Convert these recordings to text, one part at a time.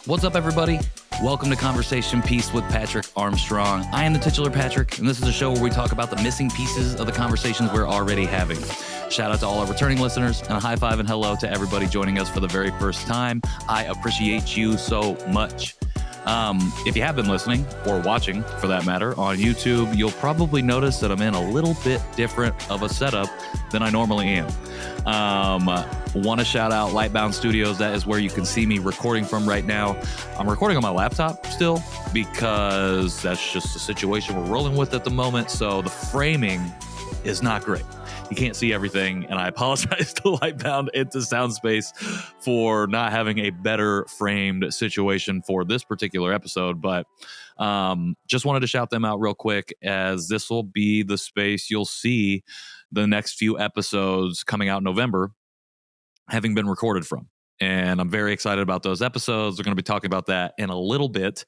What's up, everybody? Welcome to Conversation Piece with Patrick Armstrong. I am the titular Patrick, and this is a show where we talk about the missing pieces of the conversations we're already having. Shout out to all our returning listeners, and a high five and hello to everybody joining us for the very first time. I appreciate you so much. If you have been listening or watching, for that matter, on YouTube, you'll probably notice that I'm in a little bit different of a setup than I normally am. Want to shout out Lightbound Studios. That is where you can see me recording from right now. I'm recording on my laptop still because that's just the situation we're rolling with at the moment. So the framing is not great. You can't see everything, and I apologize to Lightbound into Soundspace for not having a better framed situation for this particular episode, but just wanted to shout them out real quick, as this will be the space you'll see the next few episodes coming out in November having been recorded from. And I'm very excited about those episodes. We're going to be talking about that in a little bit.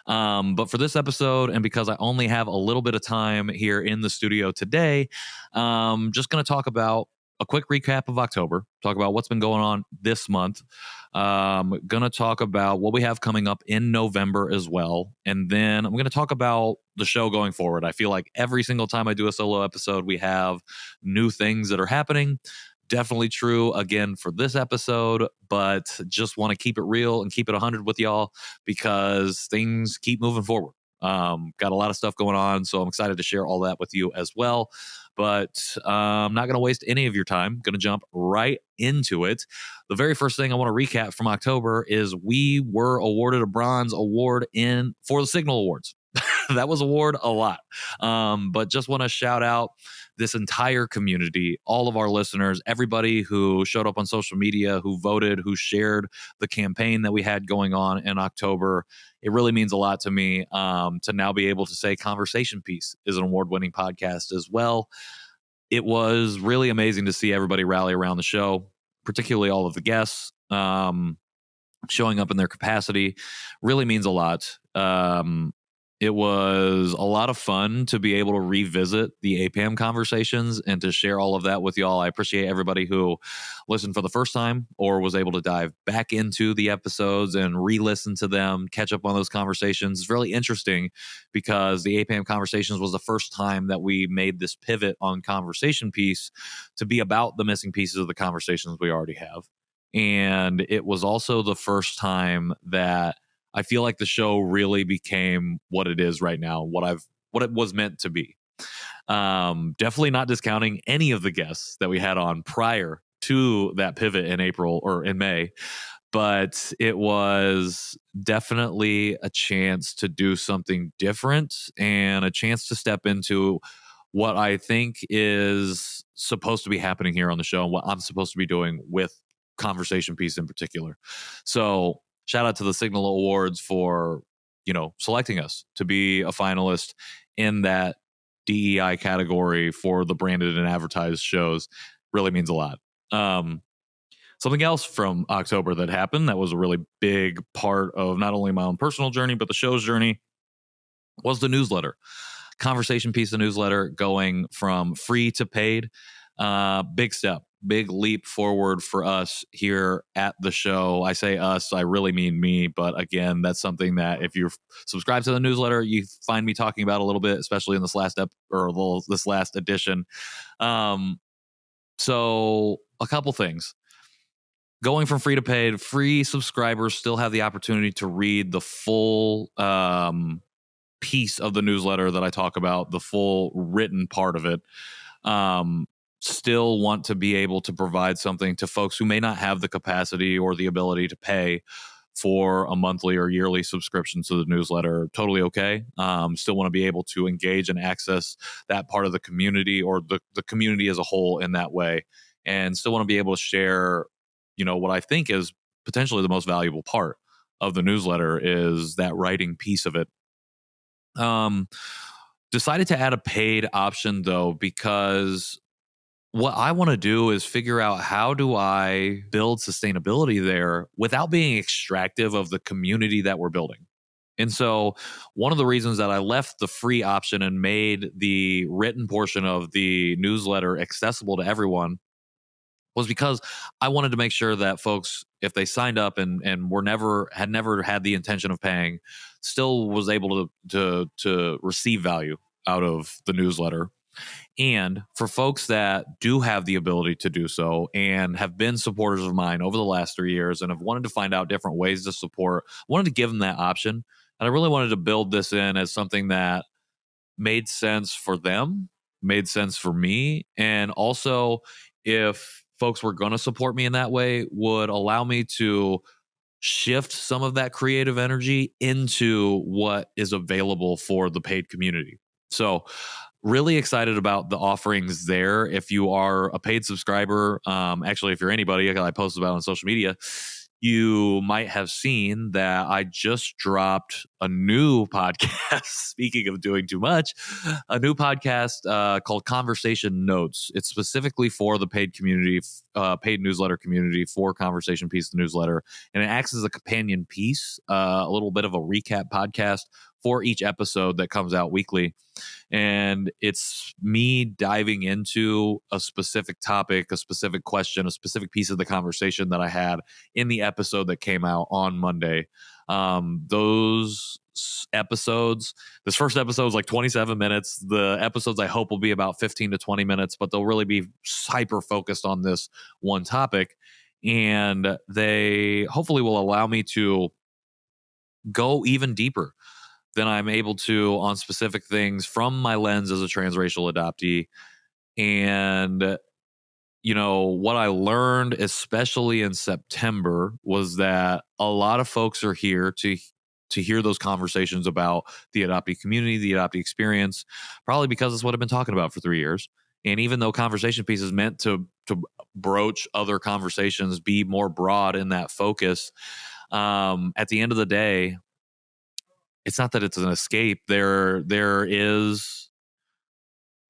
But for this episode, and because I only have a little bit of time here in the studio today, just going to talk about a quick recap of October, talk about what's been going on this month. Going to talk about what we have coming up in November as well. And then I'm going to talk about the show going forward. I feel like every single time I do a solo episode, we have new things that are happening. Definitely true again for this episode, but just want to keep it real and keep it 100 with y'all because things keep moving forward. Got a lot of stuff going on, so I'm excited to share all that with you as well. But I'm not going to waste any of your time. Going to jump right into it. The very first thing I want to recap from October is we were awarded a bronze award for the Signal Awards. That was award a lot. But just want to shout out this entire community, all of our listeners, everybody who showed up on social media, who voted, who shared the campaign that we had going on in October. It really means a lot to me to now be able to say Conversation Piece is an award-winning podcast as well. It was really amazing to see everybody rally around the show, particularly all of the guests showing up in their capacity. Really means a lot. It was a lot of fun to be able to revisit the APAM conversations and to share all of that with y'all. I appreciate everybody who listened for the first time or was able to dive back into the episodes and re-listen to them, catch up on those conversations. It's really interesting because the APAM conversations was the first time that we made this pivot on Conversation Piece to be about the missing pieces of the conversations we already have. And it was also the first time that I feel like the show really became what it is right now, what it was meant to be. Definitely not discounting any of the guests that we had on prior to that pivot in April or in May, but it was definitely a chance to do something different and a chance to step into what I think is supposed to be happening here on the show and what I'm supposed to be doing with Conversation Piece in particular. So shout out to the Signal Awards for, selecting us to be a finalist in that DEI category for the branded and advertised shows. Really means a lot. Something else from October that happened that was a really big part of not only my own personal journey, but the show's journey was the newsletter. Conversation Piece, the newsletter, going from free to paid. Big step. Big leap forward for us here at the show. I say us, I really mean me. But again, that's something that if you're subscribed to the newsletter, you find me talking about a little bit, especially in this last this last edition. So a couple things. Going from free to paid, free subscribers still have the opportunity to read the full piece of the newsletter that I talk about, the full written part of it. Still want to be able to provide something to folks who may not have the capacity or the ability to pay for a monthly or yearly subscription to the newsletter. Totally okay. Still want to be able to engage and access that part of the community or the community as a whole in that way. And still want to be able to share, what I think is potentially the most valuable part of the newsletter is that writing piece of it. Decided to add a paid option though, because what I want to do is figure out how do I build sustainability there without being extractive of the community that we're building. And so one of the reasons that I left the free option and made the written portion of the newsletter accessible to everyone was because I wanted to make sure that folks, if they signed up and had never had the intention of paying, still was able to receive value out of the newsletter. And for folks that do have the ability to do so and have been supporters of mine over the last 3 years and have wanted to find out different ways to support, I wanted to give them that option. And I really wanted to build this in as something that made sense for them, made sense for me, and also, if folks were going to support me in that way, would allow me to shift some of that creative energy into what is available for the paid community. So really excited about the offerings there. If you are a paid subscriber, actually, if you're anybody, I posted about it on social media, you might have seen that I just dropped a new podcast. Speaking of doing too much, a new podcast called Conversation Notes. It's specifically for the paid community, paid newsletter community, for Conversation Piece, the newsletter. And it acts as a companion piece, a little bit of a recap podcast for each episode that comes out weekly. And it's me diving into a specific topic, a specific question, a specific piece of the conversation that I had in the episode that came out on Monday. Those episodes, this first episode is like 27 minutes. The episodes I hope will be about 15 to 20 minutes, but they'll really be hyper focused on this one topic. And they hopefully will allow me to go even deeper than I'm able to on specific things from my lens as a transracial adoptee. And, you know, what I learned, especially in September, was that a lot of folks are here to hear those conversations about the adoptee community, the adoptee experience, probably because it's what I've been talking about for 3 years. And even though Conversation Piece is meant to broach other conversations, be more broad in that focus, at the end of the day, it's not that it's an escape. There is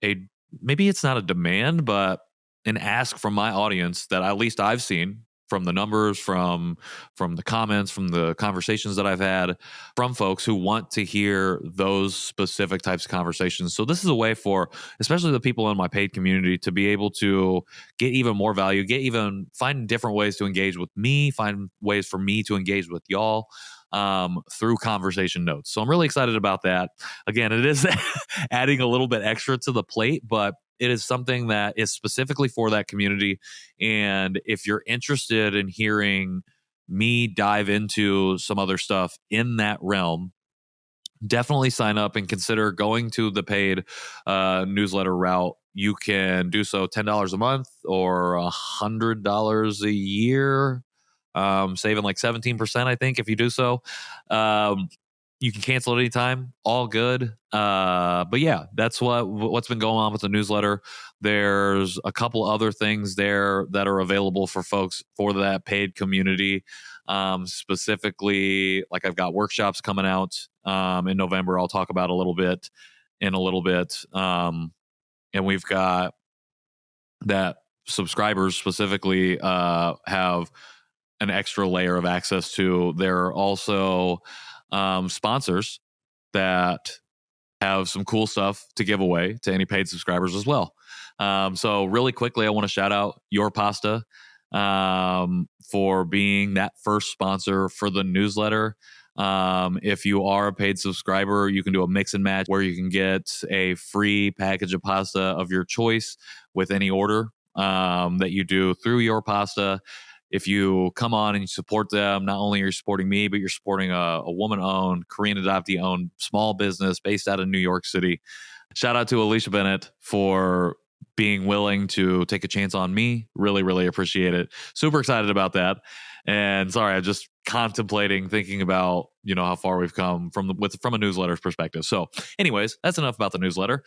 maybe it's not a demand, but an ask from my audience that at least I've seen from the numbers, from the comments, from the conversations that I've had, from folks who want to hear those specific types of conversations. So this is a way for, especially the people in my paid community, to be able to get even more value, find different ways to engage with me, find ways for me to engage with y'all through Conversation Notes. So I'm really excited about that. Again, it is adding a little bit extra to the plate, but it is something that is specifically for that community. And if you're interested in hearing me dive into some other stuff in that realm, definitely sign up and consider going to the paid newsletter route. You can do so $10 a month or $100 a year, saving like 17%, I think, if you do so. You can cancel at any time, all good. But yeah, that's what's been going on with the newsletter. There's a couple other things there that are available for folks for that paid community. Specifically, like I've got workshops coming out in November. I'll talk about in a little bit. And we've got that subscribers specifically have an extra layer of access to. There are also sponsors that have some cool stuff to give away to any paid subscribers as well. So really quickly, I want to shout out Your Pasta for being that first sponsor for the newsletter. If you are a paid subscriber, you can do a mix and match where you can get a free package of pasta of your choice with any order that you do through Your Pasta. If you come on and you support them, not only are you supporting me, but you're supporting a woman-owned, Korean adoptee-owned small business based out of New York City. Shout out to Alicia Bennett for being willing to take a chance on me. Really, really appreciate it. Super excited about that. And sorry, I'm just contemplating, thinking about, how far we've come from a newsletter's perspective. So anyways, that's enough about the newsletter.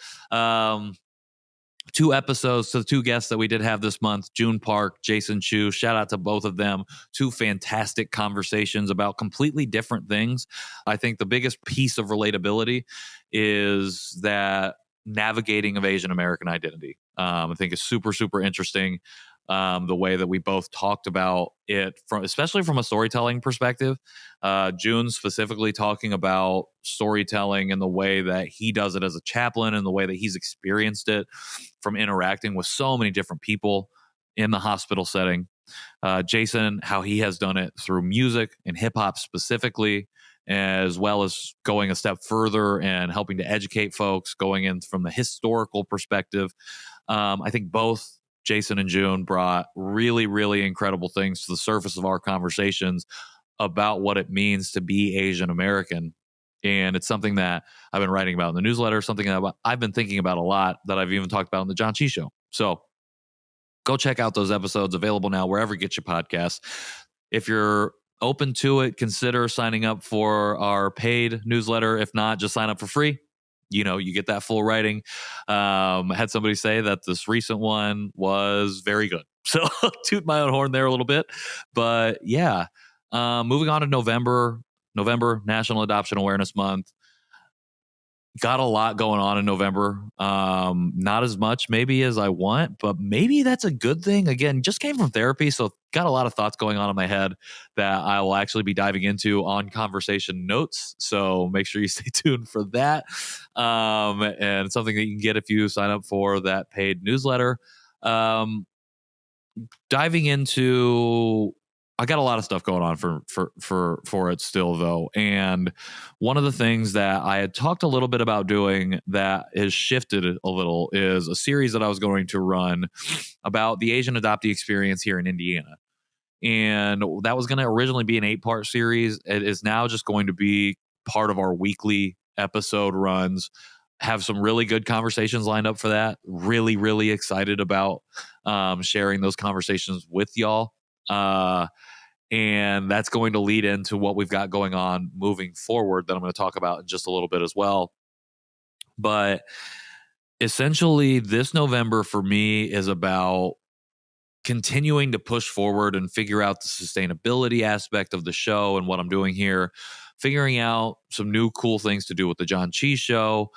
2 episodes to the 2 guests that we did have this month, June Park, Jason Chu. Shout out to both of them. 2 fantastic conversations about completely different things. I think the biggest piece of relatability is that navigating of Asian American identity. I think is super, super interesting. The way that we both talked about it, especially from a storytelling perspective. June specifically talking about storytelling and the way that he does it as a chaplain and the way that he's experienced it from interacting with so many different people in the hospital setting. Jason, how he has done it through music and hip hop specifically, as well as going a step further and helping to educate folks, going in from the historical perspective. I think both Jason and June brought really, really incredible things to the surface of our conversations about what it means to be Asian American. And it's something that I've been writing about in the newsletter, something that I've been thinking about a lot, that I've even talked about on the John Chi Show. So go check out those episodes, available now wherever you get your podcasts. If you're open to it, consider signing up for our paid newsletter. If not, just sign up for free. You get that full writing. Had somebody say that this recent one was very good. So toot my own horn there a little bit. But yeah, moving on to November, National Adoption Awareness Month. Got a lot going on in November. Not as much maybe as I want, but maybe that's a good thing. Again, just came from therapy, so got a lot of thoughts going on in my head that I will actually be diving into on Conversation Notes. So make sure you stay tuned for that. And it's something that you can get if you sign up for that paid newsletter. Diving into, I got a lot of stuff going on for it still though. And one of the things that I had talked a little bit about doing that has shifted a little is a series that I was going to run about the Asian adoptee experience here in Indiana. And that was going to originally be an 8-part series. It is now just going to be part of our weekly episode runs. Have some really good conversations lined up for that. Really, really excited about sharing those conversations with y'all. And that's going to lead into what we've got going on moving forward that I'm going to talk about in just a little bit as well. But essentially, this November for me is about continuing to push forward and figure out the sustainability aspect of the show and what I'm doing here, figuring out some new cool things to do with the John Chi Show,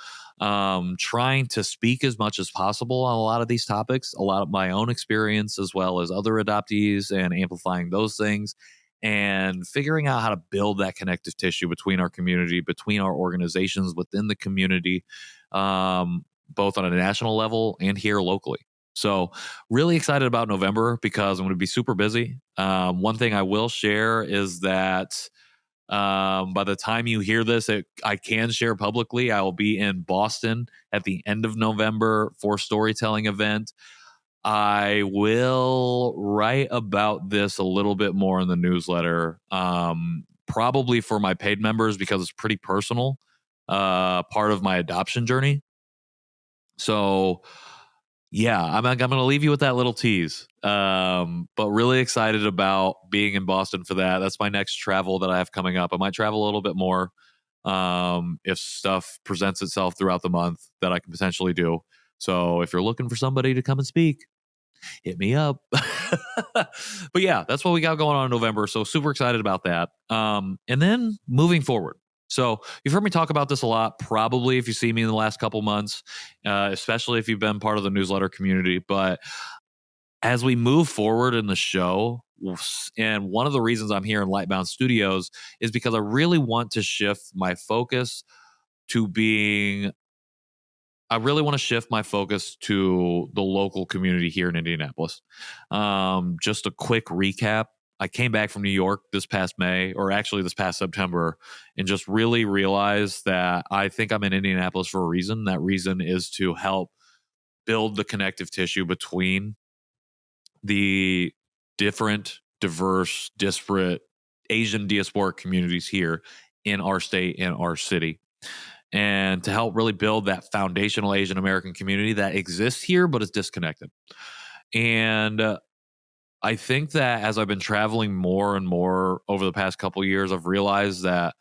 trying to speak as much as possible on a lot of these topics, a lot of my own experience as well as other adoptees, and amplifying those things, and figuring out how to build that connective tissue between our community, between our organizations within the community, both on a national level and here locally. So really excited about November because I'm going to be super busy. One thing I will share is that by the time you hear this, I can share publicly, I will be in Boston at the end of November for a storytelling event. I will write about this a little bit more in the newsletter, probably for my paid members because it's pretty personal, part of my adoption journey. So yeah, I'm going to leave you with that little tease. But really excited about being in Boston for that. That's my next travel that I have coming up. I might travel a little bit more if stuff presents itself throughout the month that I can potentially do. So if you're looking for somebody to come and speak, hit me up. But yeah, that's what we got going on in November. So super excited about that. And then moving forward. So you've heard me talk about this a lot, probably if you see me in the last couple months, especially if you've been part of the newsletter community. But as we move forward in the show, and one of the reasons I'm here in Lightbound Studios is because I really want to shift my focus to being, I really want to shift my focus to the local community here in Indianapolis. Just a quick recap. I came back from New York this past May, or actually this past September, and just really realized that I think I'm in Indianapolis for a reason. That reason is to help build the connective tissue between the different, diverse, disparate Asian diasporic communities here in our state, in our city, and to help really build that foundational Asian American community that exists here but is disconnected. And I think that as I've been traveling more and more over the past couple of years, I've realized that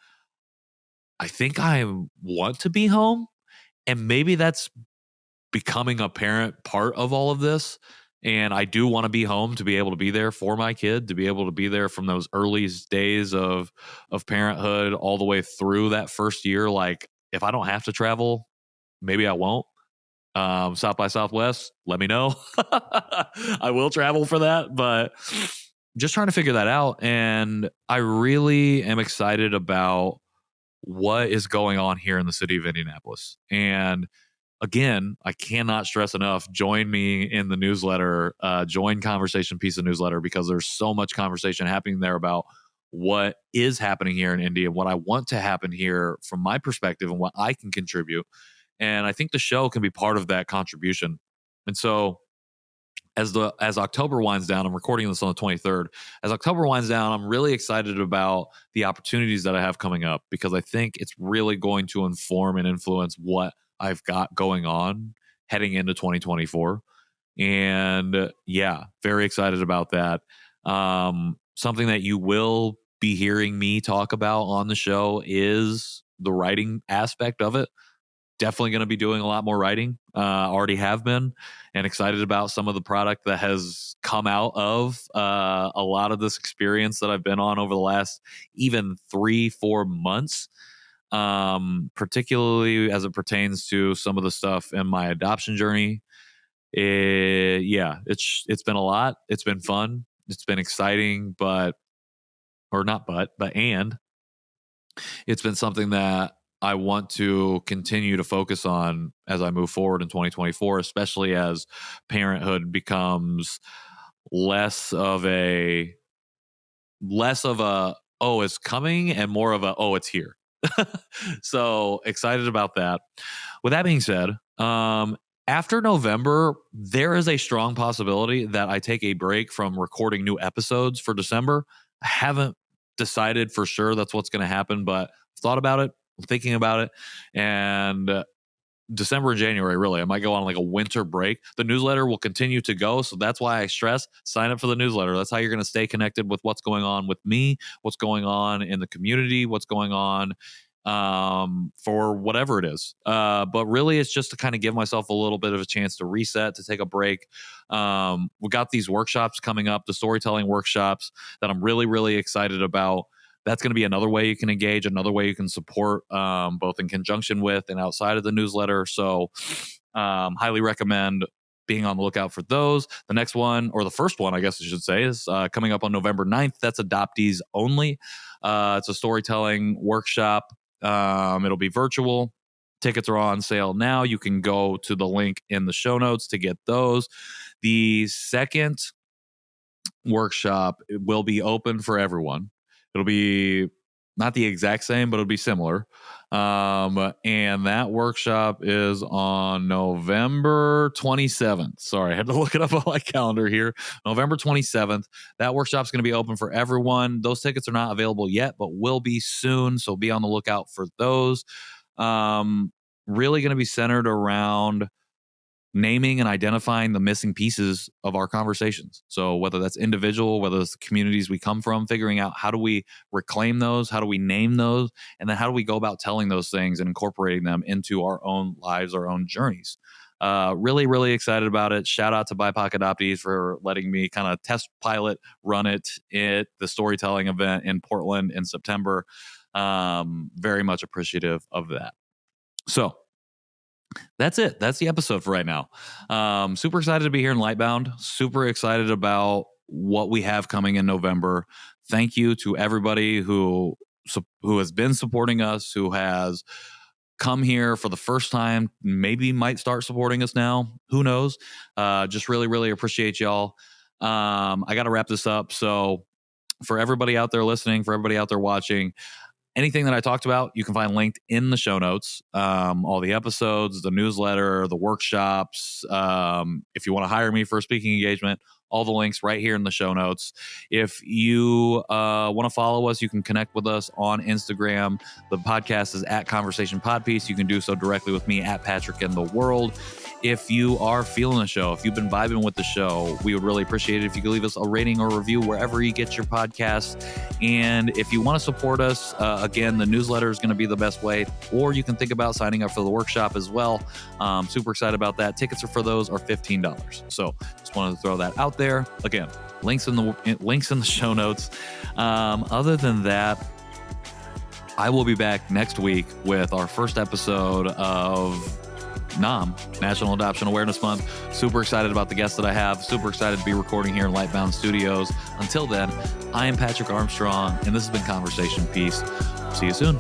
I think I want to be home, and maybe that's becoming a parent part of all of this. And I do want to be home to be able to be there for my kid, to be able to be there from those earliest days of parenthood all the way through that first year. Like, if I don't have to travel, maybe I won't. South by Southwest, let me know. I will travel for that, but just trying to figure that out. And I really am excited about what is going on here in the city of Indianapolis. And again, I cannot stress enough, join me in the newsletter, join Conversation Piece of Newsletter, because there's so much conversation happening there about what is happening here in Indy and what I want to happen here from my perspective and what I can contribute. And I think the show can be part of that contribution. And so as October winds down, I'm recording this on the 23rd. As October winds down, I'm really excited about the opportunities that I have coming up, because I think it's really going to inform and influence what I've got going on heading into 2024. And yeah, very excited about that. Something that you will be hearing me talk about on the show is the writing aspect of it. Definitely going to be doing a lot more writing. Already have been, and excited about some of the product that has come out of a lot of this experience that I've been on over the last even 3-4 months, particularly as it pertains to some of the stuff in my adoption journey. It's been a lot. It's been fun. It's been exciting, and it's been something that I want to continue to focus on as I move forward in 2024, especially as parenthood becomes less of a, oh, it's coming, and more of a, oh, it's here. So excited about that. With that being said, after November, there is a strong possibility that I take a break from recording new episodes for December. I haven't decided for sure that's what's going to happen, but I've thought about it. I'm thinking about it. And December and January, really, I might go on like a winter break. The newsletter will continue to go. So that's why I stress, sign up for the newsletter. That's how you're going to stay connected with what's going on with me, what's going on in the community, what's going on for whatever it is. But really, it's just to kind of give myself a little bit of a chance to reset, to take a break. We got these workshops coming up, the storytelling workshops that I'm really, really excited about. That's going to be another way you can engage, another way you can support, both in conjunction with and outside of the newsletter. So highly recommend being on the lookout for those. The next one, or the first one, I guess I should say, is coming up on November 9th. That's adoptees only. It's a storytelling workshop. It'll be virtual. Tickets are on sale now. You can go to the link in the show notes to get those. The second workshop will be open for everyone. It'll be not the exact same, but it'll be similar. And that workshop is on November 27th. Sorry, I had to look it up on my calendar here. November 27th. That workshop's going to be open for everyone. Those tickets are not available yet, but will be soon. So be on the lookout for those. Really going to be centered around naming and identifying the missing pieces of our conversations. So whether that's individual, whether it's the communities we come from, figuring out how do we reclaim those, how do we name those, and then how do we go about telling those things and incorporating them into our own lives, our own journeys. Really, really excited about it. Shout out to BIPOC Adoptees for letting me kind of test pilot run it at the storytelling event in Portland in September. Very much appreciative of that. So that's it. That's the episode for right now. Super excited to be here in Lightbound. Super excited about what we have coming in November. Thank you to everybody who has been supporting us, who has come here for the first time, maybe might start supporting us now. Who knows? Just really, really appreciate y'all. I got to wrap this up. So for everybody out there listening, for everybody out there watching, anything that I talked about, you can find linked in the show notes. All the episodes, the newsletter, the workshops. If you want to hire me for a speaking engagement, all the links right here in the show notes. If you want to follow us, you can connect with us on Instagram. The podcast is at Conversation Podpiece. You can do so directly with me at Patrick in the World. If you are feeling the show, if you've been vibing with the show, we would really appreciate it if you could leave us a rating or review wherever you get your podcasts. And if you want to support us, again, the newsletter is going to be the best way, or you can think about signing up for the workshop as well. Super excited about that. Tickets for those are $15. So just wanted to throw that out there. Again, links in the show notes. Other than that, I will be back next week with our first episode of NAM, National Adoption Awareness Month. Super excited about the guests that I have. Super excited to be recording here in Lightbound Studios. Until then, I am Patrick Armstrong, and this has been Conversation Piece. See you soon.